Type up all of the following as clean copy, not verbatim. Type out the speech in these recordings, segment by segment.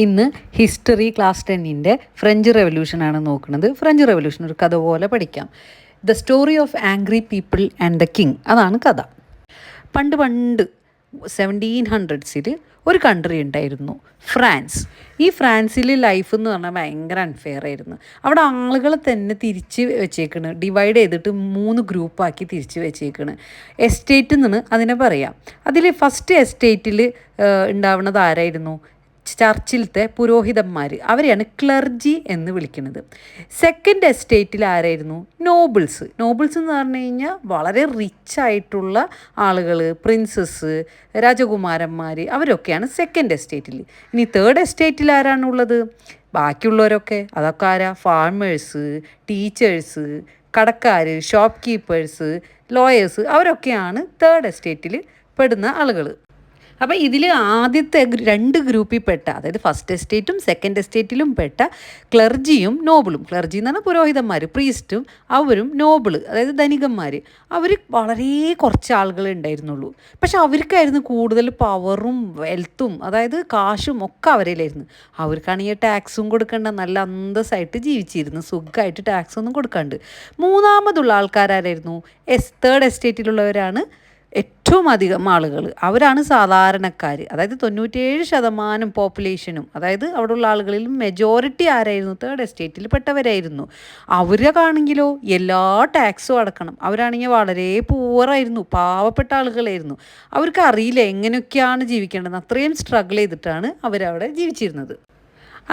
ഇന്ന് history class 10ൻ്റെ French റെവല്യൂഷനാണ് നോക്കുന്നത്. French revolution ഒരു കഥ പോലെ പഠിക്കാം. The story of angry people and the king, അതാണ് കഥ. പണ്ട് 1700s ഒരു കൺട്രി ഉണ്ടായിരുന്നു, ഫ്രാൻസ്. ഈ ഫ്രാൻസിൽ ലൈഫ് എന്ന് പറഞ്ഞാൽ ഭയങ്കര അൺഫെയർ ആയിരുന്നു. അവിടെ ആളുകളെ തന്നെ തിരിച്ച് വെച്ചേക്കണ്, ഡിവൈഡ് ചെയ്തിട്ട് 3 ഗ്രൂപ്പാക്കി തിരിച്ച് വെച്ചേക്കണ്. എസ്റ്റേറ്റ് എന്നാണ് അതിനെ പറയാം. അതിൽ ഫസ്റ്റ് എസ്റ്റേറ്റിൽ ഉണ്ടാവുന്നത് ആരായിരുന്നു? ചർച്ചിലത്തെ പുരോഹിതന്മാർ, അവരെയാണ് ക്ലർജി എന്ന് വിളിക്കുന്നത്. സെക്കൻഡ് എസ്റ്റേറ്റിൽ ആരായിരുന്നു? നോബിൾസ് എന്ന് പറഞ്ഞു കഴിഞ്ഞാൽ വളരെ റിച്ച് ആയിട്ടുള്ള ആളുകൾ, പ്രിൻസസ്, രാജകുമാരന്മാർ, അവരൊക്കെയാണ് സെക്കൻഡ് എസ്റ്റേറ്റിൽ. ഇനി തേർഡ് എസ്റ്റേറ്റിൽ ആരാണുള്ളത്? ബാക്കിയുള്ളവരൊക്കെ അതൊക്കെ ആരാ? ഫാർമേഴ്സ്, ടീച്ചേഴ്സ്, കടക്കാർ, ഷോപ്പ് കീപ്പേഴ്സ്, ലോയേഴ്സ്, അവരൊക്കെയാണ് തേർഡ് എസ്റ്റേറ്റിൽ പെടുന്ന ആളുകൾ. അപ്പോൾ ഇതിൽ ആദ്യത്തെ 2 ഗ്രൂപ്പിൽ പെട്ട, അതായത് ഫസ്റ്റ് എസ്റ്റേറ്റും സെക്കൻഡ് എസ്റ്റേറ്റിലും പെട്ട ക്ലർജിയും നോബിളും, ക്ലർജി എന്ന് പറഞ്ഞാൽ പുരോഹിതന്മാർ, പ്രീസ്റ്റും, അവരും നോബിൾ അതായത് ധനികന്മാർ, അവർ വളരെ കുറച്ച് ആളുകളെ ഉണ്ടായിരുന്നുള്ളൂ. പക്ഷെ അവർക്കായിരുന്നു കൂടുതൽ പവറും വെൽത്തും, അതായത് കാശും ഒക്കെ അവരിലായിരുന്നു. അവർക്കാണെങ്കിൽ ടാക്സും കൊടുക്കേണ്ട, നല്ല അന്തസ്സായിട്ട് ജീവിച്ചിരുന്നു, സുഖമായിട്ട് ടാക്സ് ഒന്നും കൊടുക്കാണ്ട്. മൂന്നാമതുള്ള ആൾക്കാരായിരുന്നു തേർഡ് എസ്റ്റേറ്റിലുള്ളവരാണ് ഏറ്റവും അധികം ആളുകൾ. അവരാണ് സാധാരണക്കാർ, അതായത് 97% പോപ്പുലേഷനും, അതായത് അവിടെയുള്ള ആളുകളിൽ മെജോറിറ്റി ആരായിരുന്നു? തേർഡ് എസ്റ്റേറ്റിൽ പെട്ടവരായിരുന്നു. അവരൊക്കെയാണെങ്കിലോ എല്ലാ ടാക്സും അടക്കണം. അവരാണെങ്കിൽ വളരെ പൂവറായിരുന്നു, പാവപ്പെട്ട ആളുകളായിരുന്നു. അവർക്ക് അറിയില്ല എങ്ങനെയൊക്കെയാണ് ജീവിക്കേണ്ടത്. അത്രയും സ്ട്രഗിൾ ചെയ്തിട്ടാണ് അവരവിടെ ജീവിച്ചിരുന്നത്.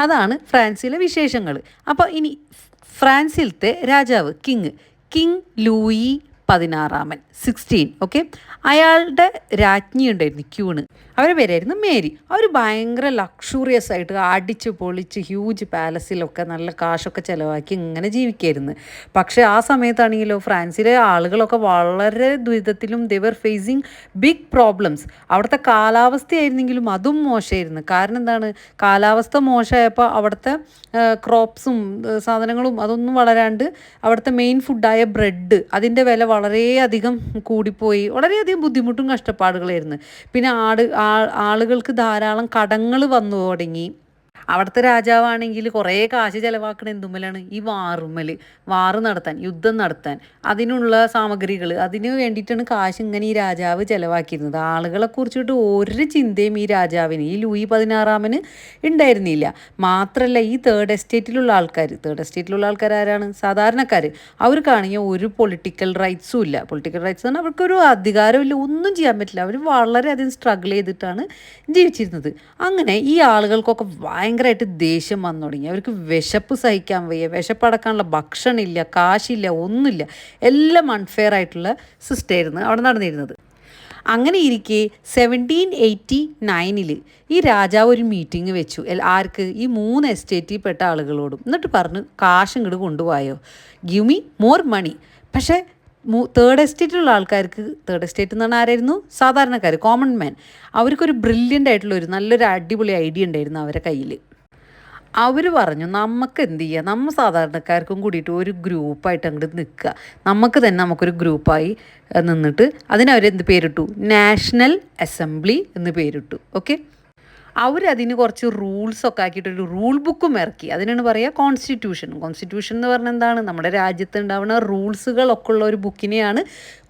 അതാണ് ഫ്രാൻസിലെ വിശേഷങ്ങൾ. അപ്പോൾ ഇനി ഫ്രാൻസിലത്തെ രാജാവ് കിങ് ലൂയി 16 16, ഓക്കെ. അയാളുടെ രാജ്ഞി ഉണ്ടായിരുന്നു ക്യൂണ്. അവരുടെ പേരായിരുന്നു മേരി. അവർ ഭയങ്കര ലക്ഷൂറിയസ് ആയിട്ട് അടിച്ച് പൊളിച്ച് ഹ്യൂജ് പാലസിലൊക്കെ നല്ല കാശൊക്കെ ചിലവാക്കി ഇങ്ങനെ ജീവിക്കായിരുന്നു. പക്ഷേ ആ സമയത്താണെങ്കിലോ ഫ്രാൻസിലെ ആളുകളൊക്കെ വളരെ ദുരിതത്തിലും, ദേ ഫേസിങ് ബിഗ് പ്രോബ്ലംസ്. അവിടുത്തെ കാലാവസ്ഥയായിരുന്നെങ്കിലും അതും മോശമായിരുന്നു. കാരണം എന്താണ്? കാലാവസ്ഥ മോശമായപ്പോൾ അവിടുത്തെ ക്രോപ്സും സാധനങ്ങളും അതൊന്നും വളരാണ്ട് അവിടുത്തെ മെയിൻ ഫുഡായ ബ്രെഡ്, അതിൻ്റെ വില വളരെയധികം കൂടിപ്പോയി. വളരെയധികം ബുദ്ധിമുട്ടും കഷ്ടപ്പാടുകളായിരുന്നു. പിന്നെ ആളുകൾക്ക് ധാരാളം കടങ്ങൾ വന്നു തുടങ്ങി. അവിടുത്തെ രാജാവാണെങ്കിൽ കുറേ കാശ് ചിലവാക്കണ എന്തുമ്മലാണ്? ഈ വാറ് നടത്താൻ, യുദ്ധം നടത്താൻ, അതിനുള്ള സാമഗ്രികൾ, അതിന് വേണ്ടിയിട്ടാണ് കാശ് ഇങ്ങനെ ഈ രാജാവ് ചിലവാക്കിയിരുന്നത്. ആളുകളെ കുറിച്ചിട്ട് ഒരു ചിന്തയും ഈ രാജാവിന്, ഈ ലൂയി 16 ഉണ്ടായിരുന്നില്ല. മാത്രമല്ല ഈ തേർഡ് എസ്റ്റേറ്റിലുള്ള ആൾക്കാർ ആരാണ്? സാധാരണക്കാർ. അവർക്കാണെങ്കിൽ ഒരു പൊളിറ്റിക്കൽ റൈറ്റ്സും ഇല്ല. പൊളിറ്റിക്കൽ റൈറ്റ്സ് പറഞ്ഞാൽ അവർക്കൊരു അധികാരമില്ല, ഒന്നും ചെയ്യാൻ പറ്റില്ല. അവർ വളരെയധികം സ്ട്രഗിൾ ചെയ്തിട്ടാണ് ജീവിച്ചിരുന്നത്. അങ്ങനെ ഈ ആളുകൾക്കൊക്കെ ഭയങ്കരമായിട്ട് ദേഷ്യം വന്നു തുടങ്ങി. അവർക്ക് വിശപ്പ് സഹിക്കാൻ വയ്യ, വിശപ്പടക്കാനുള്ള ഭക്ഷണമില്ല, കാശില്ല, ഒന്നുമില്ല. എല്ലാം അൺഫെയർ ആയിട്ടുള്ള സിസ്റ്റമായിരുന്നു അവിടെ നടന്നിരുന്നത്. അങ്ങനെ ഇരിക്കെ 1789 ഈ രാജാവ് ഒരു മീറ്റിംഗ് വെച്ചു. ആർക്ക്? ഈ 3 എസ്റ്റേറ്റിൽ പെട്ട ആളുകളോടും. എന്നിട്ട് പറഞ്ഞു, കാശ് ഇങ്ങോട്ട് കൊണ്ടുപോയോ, ഗിവ് മീ മോർ മണി. പക്ഷേ തേർഡ് എസ്റ്റേറ്റിലുള്ള ആൾക്കാർക്ക്, തേർഡ് എസ്റ്റേറ്റ് എന്ന് പറഞ്ഞാൽ ആരായിരുന്നു? സാധാരണക്കാർ, കോമൺ മാൻ. അവർക്കൊരു ബ്രില്യൻ്റ് ആയിട്ടുള്ളൊരു നല്ലൊരു അടിപൊളി ഐഡിയ ഉണ്ടായിരുന്നു അവരുടെ കയ്യിൽ. അവർ പറഞ്ഞു, നമുക്ക് എന്ത് ചെയ്യുക, നമ്മൾ സാധാരണക്കാർക്കും കൂടിയിട്ട് ഒരു ഗ്രൂപ്പായിട്ട് അങ്ങോട്ട് നിൽക്കുക. നമുക്കൊരു ഗ്രൂപ്പായി നിന്നിട്ട് അതിനവരെന്ത് പേരിട്ടു? നാഷണൽ അസംബ്ലി എന്ന് പേരിട്ടു, ഓക്കെ. അവരതിന് കുറച്ച് റൂൾസൊക്കെ ആക്കിയിട്ടൊരു റൂൾ ബുക്കും ഇറക്കി. അതിനാണ് പറയുക കോൺസ്റ്റിറ്റ്യൂഷൻ എന്ന് പറഞ്ഞാൽ എന്താണ്? നമ്മുടെ രാജ്യത്ത് ഉണ്ടാവുന്ന റൂൾസുകളൊക്കെ ഉള്ള ഒരു ബുക്കിനെയാണ്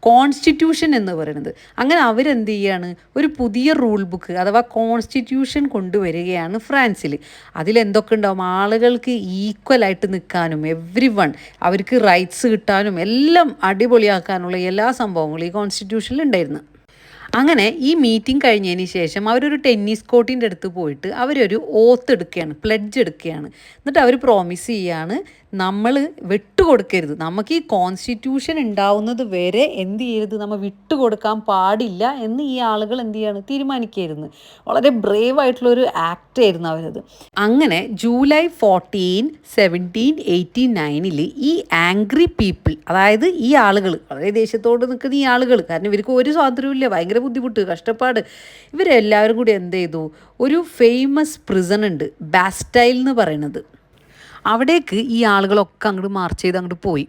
കോൺസ്റ്റിറ്റ്യൂഷൻ എന്ന് പറയുന്നത്. അങ്ങനെ അവരെന്ത് ചെയ്യാണ്? ഒരു പുതിയ റൂൾ ബുക്ക് അഥവാ കോൺസ്റ്റിറ്റ്യൂഷൻ കൊണ്ടുവരികയാണ് ഫ്രാൻസിൽ. അതിലെന്തൊക്കെ ഉണ്ടാവും? ആളുകൾക്ക് ഈക്വലായിട്ട് നിൽക്കാനും, അവർക്ക് റൈറ്റ്സ് കിട്ടാനും, എല്ലാം അടിപൊളിയാക്കാനുള്ള എല്ലാ സംഭവങ്ങളും ഈ കോൺസ്റ്റിറ്റ്യൂഷനിൽ ഉണ്ടായിരുന്നു. അങ്ങനെ ഈ മീറ്റിംഗ് കഴിഞ്ഞതിന് ശേഷം അവരൊരു ടെന്നീസ് കോർട്ടിൻ്റെ അടുത്ത് പോയിട്ട് അവരൊരു പ്ലെഡ്ജ് എടുക്കുകയാണ്. എന്നിട്ട് അവർ പ്രോമിസ് ചെയ്യാണ്, നമ്മൾ വിട്ടുകൊടുക്കരുത്, നമുക്ക് ഈ കോൺസ്റ്റിറ്റ്യൂഷൻ ഉണ്ടാവുന്നത് വരെ എന്ത് ചെയ്യരുത്, നമ്മൾ വിട്ടുകൊടുക്കാൻ പാടില്ല എന്ന് ഈ ആളുകൾ എന്ത് ചെയ്യാണ്? തീരുമാനിക്കായിരുന്നു. വളരെ ബ്രേവ് ആയിട്ടുള്ളൊരു ആക്ട് ആയിരുന്നു അവരത്. അങ്ങനെ ജൂലൈ 14, 1789 ഈ ആംഗ്രി പീപ്പിൾ, അതായത് ഈ ആളുകൾ, വളരെ ദേഷ്യത്തോട് നിൽക്കുന്ന ഈ ആളുകൾ, കാരണം ഇവർക്ക് ഒരു സ്വാതന്ത്ര്യമില്ല, ഭയങ്കര ബുദ്ധിമുട്ട്, കഷ്ടപ്പാട്, ഇവരെല്ലാവരും കൂടി എന്ത് ചെയ്തു? ഒരു ഫേമസ് പ്രിസൺ ഉണ്ട്, ബാസ്റ്റൈൽ എന്ന് പറയുന്നത്. അവിടേക്ക് ഈ ആളുകളൊക്കെ അങ്ങോട്ട് മാർച്ച് ചെയ്ത് അങ്ങോട്ട് പോയി.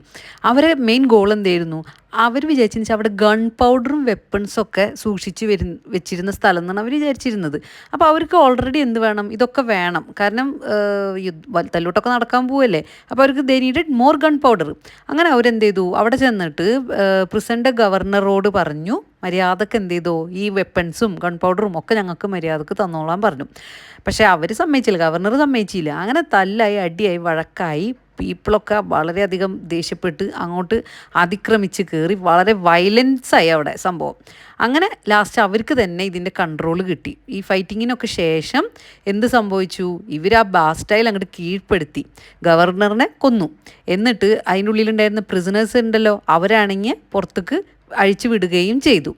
അവരെ മെയിൻ ഗോൾ എന്തായിരുന്നു? അവർ വിചാരിച്ചെന്ന് വെച്ചാൽ അവിടെ ഗൺ പൗഡറും വെപ്പൺസൊക്കെ സൂക്ഷിച്ച് വെച്ചിരുന്ന സ്ഥലം എന്നാണ് അവർ വിചാരിച്ചിരുന്നത്. അപ്പോൾ അവർക്ക് ഓൾറെഡി എന്ത് വേണം, ഇതൊക്കെ വേണം. കാരണം തല്ലൂട്ടൊക്കെ നടക്കാൻ പോവല്ലേ. അപ്പോൾ അവർക്ക് ദേ നീഡഡ് മോർ ഗൺ പൗഡർ. അങ്ങനെ അവരെന്ത് ചെയ്തു, അവിടെ ചെന്നിട്ട് പ്രിസൻ്റെ ഗവർണറോട് പറഞ്ഞു, മര്യാദക്ക് എന്ത് ചെയ്തു, ഈ വെപ്പൺസും ഗൺ പൗഡറും ഒക്കെ ഞങ്ങൾക്ക് മര്യാദക്ക് തന്നോളാൻ പറഞ്ഞു. പക്ഷേ അവർ സമ്മതിച്ചില്ല, ഗവർണർ സമ്മതിച്ചില്ല. അങ്ങനെ തല്ലായി, അടിയായി, വഴക്കായി. പീപ്പിളൊക്കെ വളരെയധികം ദേഷ്യപ്പെട്ട് അങ്ങോട്ട് അതിക്രമിച്ച് കയറി, വളരെ വയലൻസായി അവിടെ സംഭവം. അങ്ങനെ ലാസ്റ്റ് അവർക്ക് തന്നെ ഇതിൻ്റെ കൺട്രോൾ കിട്ടി. ഈ ഫൈറ്റിങ്ങിനൊക്കെ ശേഷം എന്ത് സംഭവിച്ചു, ഇവർ ആ ബാസ്റ്റൈൽ അങ്ങോട്ട് കീഴ്പ്പെടുത്തി, ഗവർണറിനെ കൊന്നു. എന്നിട്ട് അതിൻ്റെ ഉള്ളിലുണ്ടായിരുന്ന പ്രിസണേഴ്സ് ഉണ്ടല്ലോ, അവരാണെങ്കിൽ പുറത്തേക്ക് അഴിച്ചു വിടുകയും ചെയ്തു.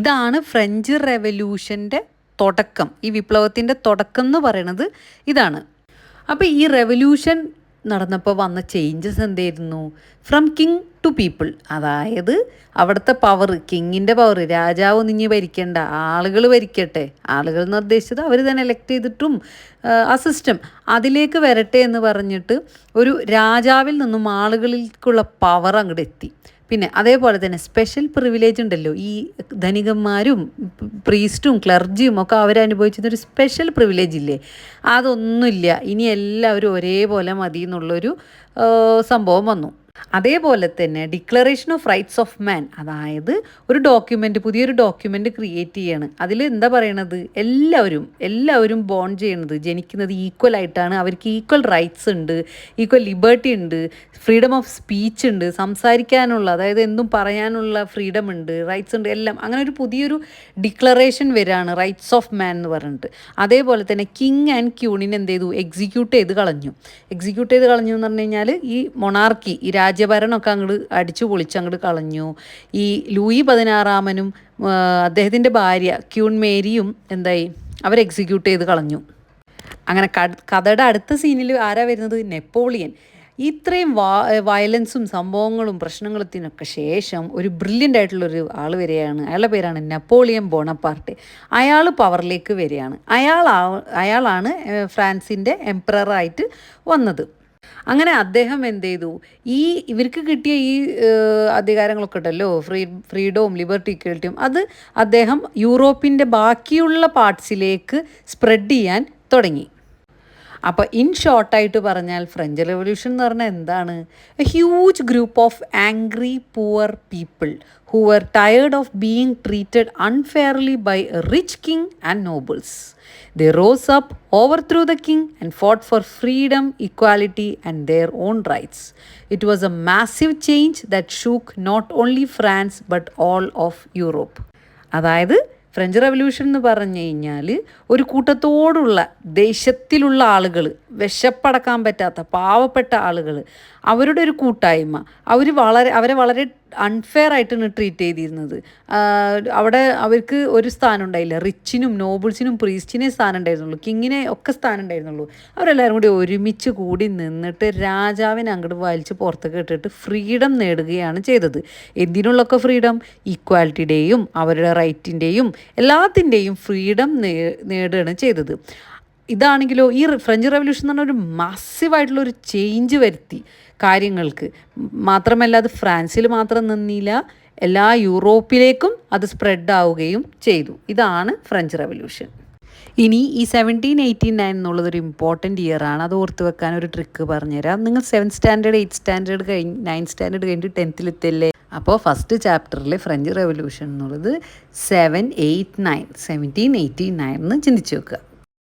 ഇതാണ് ഫ്രഞ്ച് റെവല്യൂഷൻ്റെ തുടക്കം. ഈ വിപ്ലവത്തിൻ്റെ തുടക്കം എന്ന് പറയുന്നത് ഇതാണ്. അപ്പോൾ ഈ റെവല്യൂഷൻ നടന്നപ്പോൾ വന്ന ചേഞ്ചസ് എന്തായിരുന്നു? From king to people. അതായത് അവിടുത്തെ പവർ, കിങ്ങിൻ്റെ പവർ, രാജാവ് ഒന്നിഞ്ഞ് ഭരിക്കേണ്ട, ആളുകൾ ഭരിക്കട്ടെ. ആളുകൾ എന്ന് ഉദ്ദേശിച്ചത് അവർ തന്നെ എലക്ട് ചെയ്തിട്ടും ആ സിസ്റ്റം അതിലേക്ക് വരട്ടെ എന്ന് പറഞ്ഞിട്ട് ഒരു രാജാവിൽ നിന്നും ആളുകളിലേക്കുള്ള പവർ അങ്ങോട്ട് എത്തി. പിന്നെ അതേപോലെ തന്നെ സ്പെഷ്യൽ പ്രിവിലേജ് ഉണ്ടല്ലോ, ഈ ധനികന്മാരും പ്രീസ്റ്റും ക്ലർജിയും ഒക്കെ അവരനുഭവിച്ചിരുന്നൊരു സ്പെഷ്യൽ പ്രിവിലേജ് ഇല്ലേ, അതൊന്നുമില്ല. ഇനി എല്ലാവരും ഒരേപോലെ മതി എന്നുള്ളൊരു സംഭവം വന്നു. അതേപോലെ തന്നെ ഡിക്ലറേഷൻ ഓഫ് റൈറ്റ്സ് ഓഫ് മാൻ, അതായത് ഒരു ഡോക്യുമെൻ്റ്, പുതിയൊരു ഡോക്യുമെൻ്റ് ക്രിയേറ്റ് ചെയ്യാണ്. അതിൽ എന്താ പറയണത്, എല്ലാവരും ബോൺ ചെയ്യണത്, ജനിക്കുന്നത് ഈക്വൽ ആയിട്ടാണ്, അവർക്ക് ഈക്വൽ റൈറ്റ്സ് ഉണ്ട്, ഈക്വൽ ലിബർട്ടി ഉണ്ട്, ഫ്രീഡം ഓഫ് സ്പീച്ച് ഉണ്ട്, സംസാരിക്കാനുള്ള, അതായത് എന്തും പറയാനുള്ള ഫ്രീഡം ഉണ്ട്, റൈറ്റ്സ് ഉണ്ട്, എല്ലാം. അങ്ങനെ ഒരു പുതിയൊരു ഡിക്ലറേഷൻ വരികയാണ്, റൈറ്റ്സ് ഓഫ് മാൻ എന്ന് പറഞ്ഞിട്ട്. അതേപോലെ തന്നെ കിങ് ആൻഡ് ക്യൂണിനെ എന്ത് ചെയ്തു, എക്സിക്യൂട്ട് ചെയ്ത് കളഞ്ഞു എന്ന് പറഞ്ഞു കഴിഞ്ഞാൽ ഈ മൊണാർക്കി, ഈ രാജ്യഭരണമൊക്കെ അങ്ങോട്ട് അടിച്ചു പൊളിച്ച് അങ്ങോട്ട് കളഞ്ഞു. ഈ ലൂയി 16 അദ്ദേഹത്തിൻ്റെ ഭാര്യ ക്യൂൺ മേരിയും എന്തായി, അവർ എക്സിക്യൂട്ട് ചെയ്ത് കളഞ്ഞു. അങ്ങനെ കഥയുടെ അടുത്ത സീനിൽ ആരാ വരുന്നത്, നെപ്പോളിയൻ. ഇത്രയും വയലൻസും സംഭവങ്ങളും പ്രശ്നങ്ങളത്തിനൊക്കെ ശേഷം ഒരു ബ്രില്യൻ്റ് ആയിട്ടുള്ളൊരു ആൾ വരികയാണ്. അയാളുടെ പേരാണ് നെപ്പോളിയൻ ബോണപ്പാർട്ട്. അയാൾ പവറിലേക്ക് വരികയാണ്. അയാളാണ് ഫ്രാൻസിൻ്റെ എംപററായിട്ട് വന്നത്. അങ്ങനെ അദ്ദേഹം എന്ത് ചെയ്തു, ഇവർക്ക് കിട്ടിയ ഈ അധികാരങ്ങളൊക്കെ ഉണ്ടല്ലോ, ഫ്രീഡവും ലിബർട്ടി ഇക്വാലിറ്റിയും, അത് അദ്ദേഹം യൂറോപ്പിൻ്റെ ബാക്കിയുള്ള പാർട്സിലേക്ക് സ്പ്രെഡ് ചെയ്യാൻ തുടങ്ങി. അപ്പോൾ ഇൻ ഷോർട്ടായിട്ട് പറഞ്ഞാൽ ഫ്രഞ്ച് റെവല്യൂഷൻ എന്ന് പറഞ്ഞാൽ എന്താണ്? A huge group of angry poor people who were tired of being treated unfairly by a rich king and nobles. They rose up, overthrew the king and fought for freedom, equality and their own rights. It was a massive change that shook not only France but all of Europe. അതായത് French revolution എന്ന് പറഞ്ഞു കഴിഞ്ഞാൽ ഒരു കൂട്ടത്തോടുള്ള ദേശത്തിലുള്ള ആളുകൾ, വിശപ്പടക്കാൻ പറ്റാത്ത പാവപ്പെട്ട ആളുകൾ, അവരുടെ ഒരു കൂട്ടായ്മ, അവരെ വളരെ അൺഫെയർ ആയിട്ടാണ് ട്രീറ്റ് ചെയ്തിരുന്നത്. അവിടെ അവർക്ക് ഒരു സ്ഥാനം ഉണ്ടായില്ല. റിച്ചിനും നോബിൾസിനും പ്രീസ്റ്റിനെ സ്ഥാനം ഉണ്ടായിരുന്നുള്ളൂ, കിങ്ങിനെ ഒക്കെ സ്ഥാനം ഉണ്ടായിരുന്നുള്ളൂ. അവരെല്ലാവരും കൂടി ഒരുമിച്ച് കൂടി നിന്നിട്ട് രാജാവിനെ അങ്ങോട്ട് വലിച്ച് പുറത്തേക്ക് ഇട്ടിട്ട് ഫ്രീഡം നേടുകയാണ് ചെയ്തത്. എന്തിനുള്ളൊക്കെ ഫ്രീഡം? ഈക്വാലിറ്റിയുടെയും അവരുടെ റൈറ്റിൻ്റെയും എല്ലാത്തിൻ്റെയും ഫ്രീഡം നേടുകയാണ് ചെയ്തത്. ഇതാണെങ്കിലോ ഈ ഫ്രഞ്ച് റെവല്യൂഷൻ എന്ന് പറഞ്ഞാൽ ഒരു മാസീവായിട്ടുള്ളൊരു ചേഞ്ച് വരുത്തി കാര്യങ്ങൾക്ക്. മാത്രമല്ല അത് ഫ്രാൻസിൽ മാത്രം നിന്നില്ല, എല്ലാ യൂറോപ്പിലേക്കും അത് സ്പ്രെഡ് ആവുകയും ചെയ്തു. ഇതാണ് ഫ്രഞ്ച് റെവല്യൂഷൻ. ഇനി ഈ 1789 എന്നുള്ളതൊരു ഇമ്പോർട്ടൻറ്റ് ഇയർ ആണ്. അത് ഓർത്ത് വെക്കാൻ ഒരു ട്രിക്ക് പറഞ്ഞുതരാം. നിങ്ങൾ 7th സ്റ്റാൻഡേർഡ് 8th സ്റ്റാൻഡേർഡ് കഴിഞ്ഞ് 9th സ്റ്റാൻഡേർഡ് കഴിഞ്ഞിട്ട് 10th എത്തില്ലേ? അപ്പോൾ ഫസ്റ്റ് ചാപ്റ്ററിൽ ഫ്രഞ്ച് റെവല്യൂഷൻ എന്നുള്ളത് 1789 എന്ന് ചിന്തിച്ച് വെക്കുക.